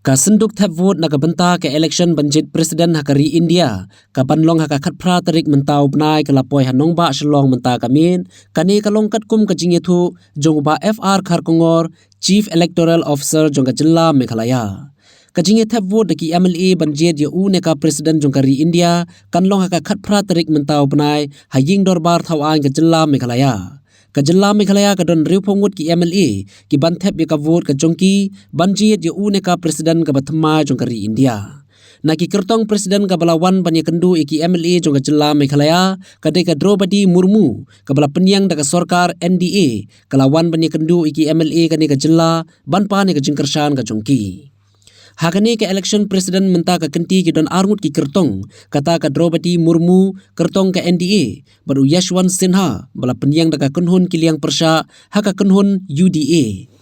Kasenduk thap vote nakabenta ke election banjit presiden hakari India kapanlong hakakat pra tarik mentau benai kelapoi hanong ba shalong menta kamin kani kalong kat kum kajing itu jongba FR Kharkongor Chief Electoral Officer jongka jilla Meghalaya. Kajing thap vote deki MLA banjit ya neka presiden jongkari India kanlong hakakat pra tarik mentau benai haying dorbar thawan ke jilla Meghalaya. Kajilla Meghalaya kadon riu pongut ki MLA ki bantep ya ka vote ka jongki banjit ya neka presiden ka bathma jongkari India. Naki kertong presiden ka balawan banya kendu iki MLA jongka jilla Meghalaya kadai ka Draupadi Murmu ka bala penyang daga sorkar NDA kalawan banya kendu iki MLA kani ka jilla banpa ni ka jingkersan ka jongki. Hakani ke election presiden menta ka kenti ki don arngut ki kertong kata ka Draupadi Murmu kertong ka NDA baru Yashwant Sinha bala penyang daga kunhun kiliang persya haka kunhun UDA.